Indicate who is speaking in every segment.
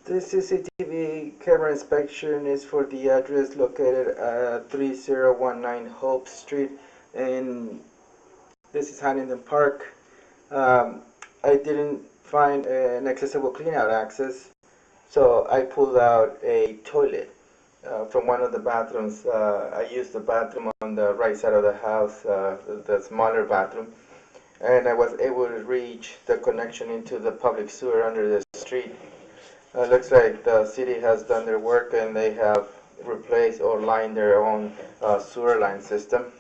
Speaker 1: This CCTV camera inspection is for the address located at 3019 Hope Street, and this is Huntington Park. I didn't find an accessible cleanout access, so I pulled out a toilet from one of the bathrooms. I used the bathroom on the right side of the house, the smaller bathroom, and I was able to reach the connection into the public sewer under the street. Looks like the city has done their work and they have replaced or lined their own sewer line system.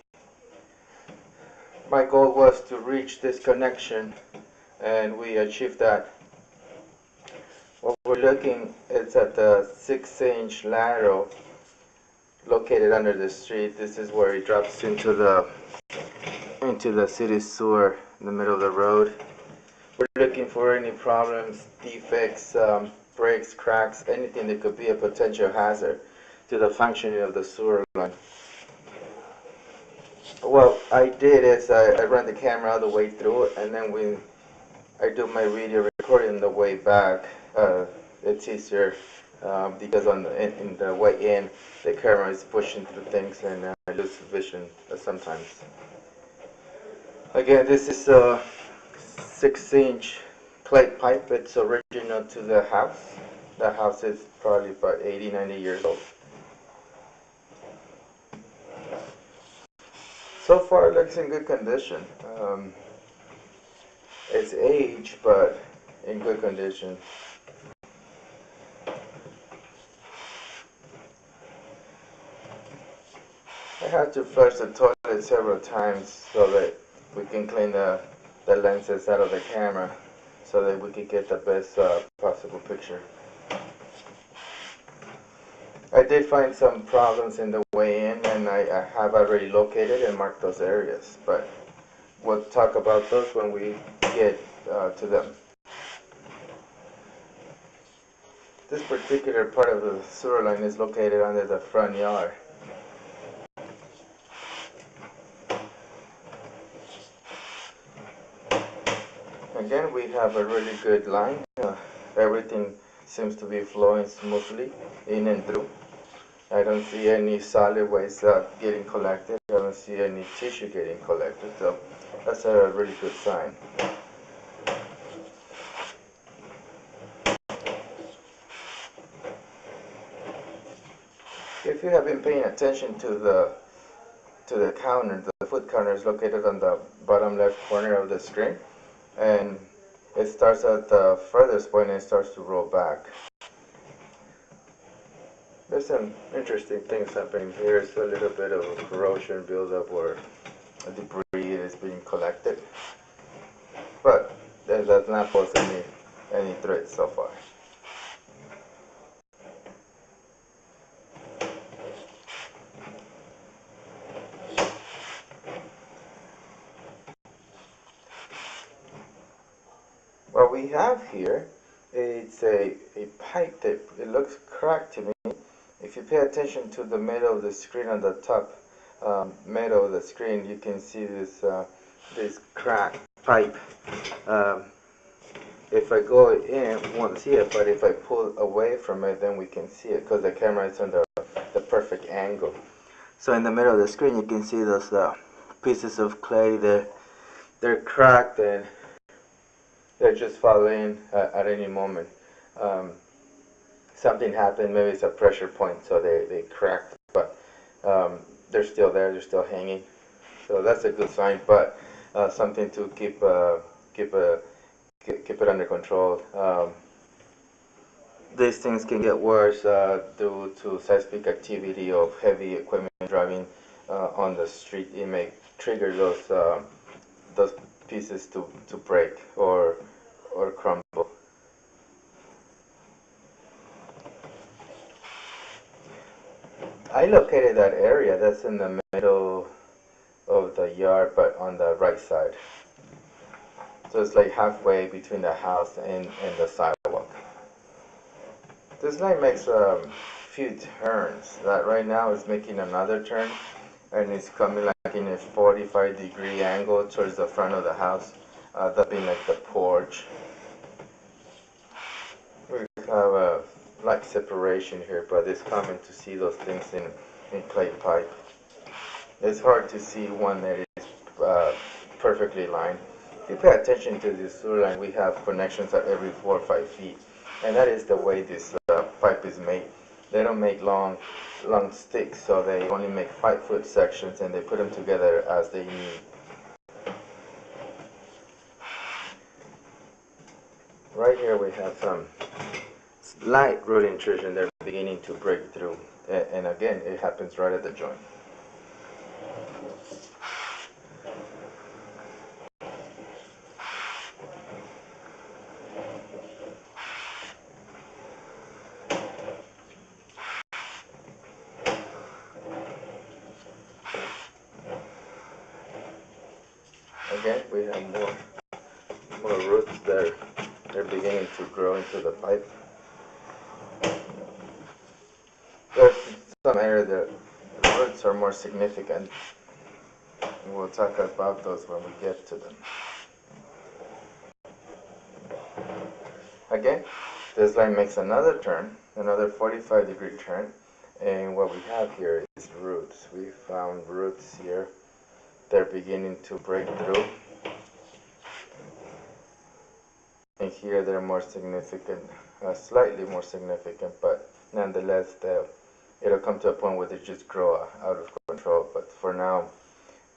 Speaker 1: My goal was to reach this connection, and we achieved that. What we're looking is at the 6-inch lateral located under the street. This is where it drops into the city sewer in the middle of the road. We're looking for any problems, defects, breaks, cracks, anything that could be a potential hazard to the functioning of the sewer line. What I did is I run the camera all the way through, and then I do my video recording the way back. It's easier because in the way in, the camera is pushing through things, and I lose vision sometimes. Again, this is a 6-inch plate pipe. It's original to the house. The house is probably about 80-90 years old. So far, it looks in good condition. It's aged, but in good condition. I had to flush the toilet several times so that we can clean the lenses out of the camera so that we could get the best possible picture. I did find some problems in the way in, and I have already located and marked those areas, but we'll talk about those when we get to them. This particular part of the sewer line is located under the front yard. Again, we have a really good line. Everything seems to be flowing smoothly in and through. I don't see any solid waste getting collected. I don't see any tissue getting collected, so that's a really good sign. If you have been paying attention to the counter, the food counter is located on the bottom left corner of the screen, and it starts at the furthest point and starts to roll back. There's some interesting things happening here. It's a little bit of a corrosion buildup where debris is being collected, but that does not pose any threat so far. What we have here is a pipe that it looks cracked to me. If you pay attention to the middle of the screen, on the top middle of the screen, you can see this cracked pipe. If I go in, we won't see it, but if I pull away from it, then we can see it because the camera is on the perfect angle. So in the middle of the screen, you can see those pieces of clay. They're cracked and they're just falling at any moment. Something happened, maybe it's a pressure point, so they cracked, but they're still there, they're still hanging. So that's a good sign, but something to keep it under control. These things can get worse due to seismic activity of heavy equipment driving on the street. It may trigger those pieces to break or crumble. I located that area that's in the middle of the yard, but on the right side. So it's like halfway between the house and the sidewalk. This line makes a few turns. That right now is making another turn, and it's coming like in a 45-degree angle towards the front of the house. That being like the porch. We have a like separation here, but it's common to see those things in clay pipe. It's hard to see one that is perfectly lined. If you pay attention to the sewer line, we have connections at every 4 or 5 feet, and that is the way this pipe is made. They don't make long sticks, so they only make 5-foot sections, and they put them together as they need. Right here we have some slight root intrusion. They're beginning to break through, and again, it happens right at the joint. Again, we have more roots there. They're beginning to grow into the pipe. There's some area that the roots are more significant. We'll talk about those when we get to them. Again, this line makes another turn, another 45-degree turn, and what we have here is roots. We found roots here. They're beginning to break through. And here they're more significant, slightly more significant, but nonetheless, it'll come to a point where they just grow out of control. But for now,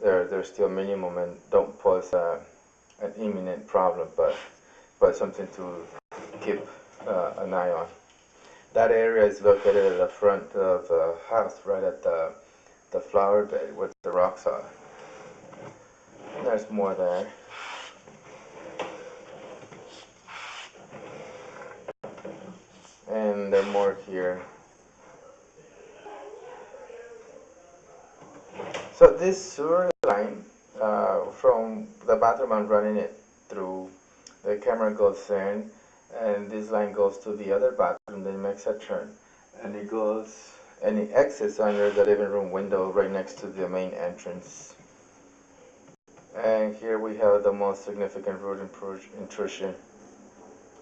Speaker 1: they're still minimum and don't pose an imminent problem, but something to keep an eye on. That area is located at the front of the house, right at the flower bed where the rocks are. And there's more there. And there are more here. So this sewer line, from the bathroom I'm running it through, the camera goes in, and this line goes to the other bathroom, then makes a turn, and it exits under the living room window right next to the main entrance. And here we have the most significant root intrusion,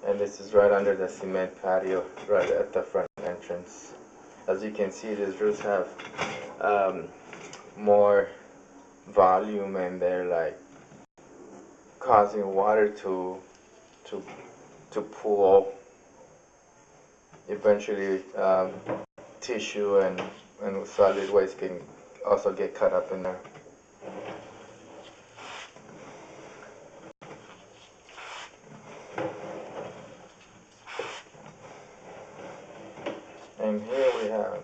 Speaker 1: and this is right under the cement patio, right at the front entrance. As you can see, these roots have more volume, and they're like causing water to pool. Eventually, tissue and solid waste can also get caught up in there. And here we have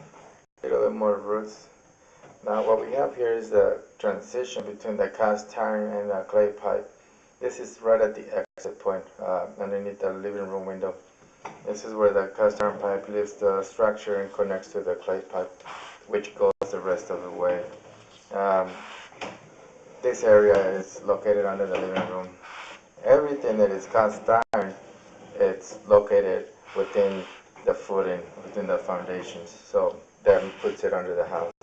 Speaker 1: a little bit more roots. Now what we have here is the transition between the cast iron and the clay pipe. This is right at the exit point, underneath the living room window. This is where the cast iron pipe leaves the structure and connects to the clay pipe, which goes the rest of the way. This area is located under the living room. Everything that is cast iron, it's located within the footing, within the foundations. So that puts it under the house.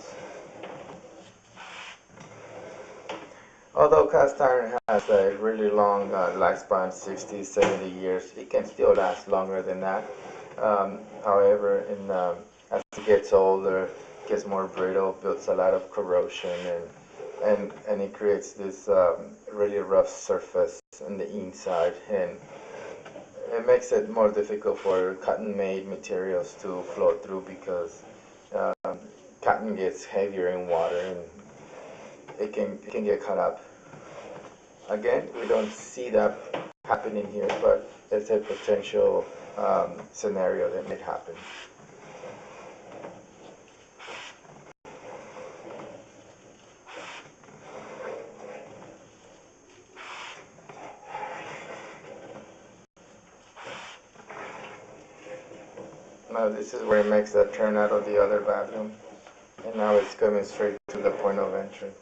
Speaker 1: Although cast iron has a really long lifespan, 60, 70 years, it can still last longer than that. However, as it gets older, it gets more brittle, builds a lot of corrosion, and it creates this really rough surface on the inside, and it makes it more difficult for cotton-made materials to flow through, because cotton gets heavier in water and it can get caught up. Again, we don't see that happening here, but it's a potential scenario that may happen. Now this is where it makes that turn out of the other bathroom, and now it's coming straight to the point of entrance.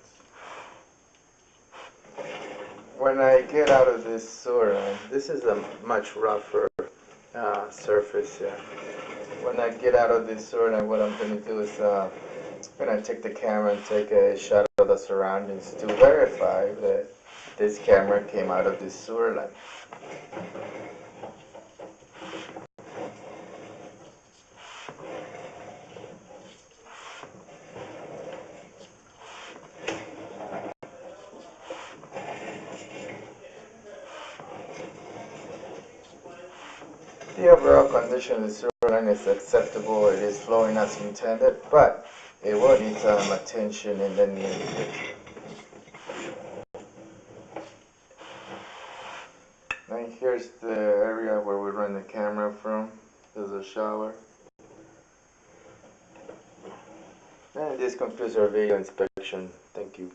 Speaker 1: When I get out of this sewer line, this is a much rougher surface here. When I get out of this sewer line, what I'm going to do is I'm going to take the camera and take a shot of the surroundings to verify that this camera came out of this sewer line. The overall condition of the sewer line is acceptable. It is flowing as intended, but it will need some attention in the near future. Now here's the area where we run the camera from. There's a shower. And this concludes our video inspection. Thank you.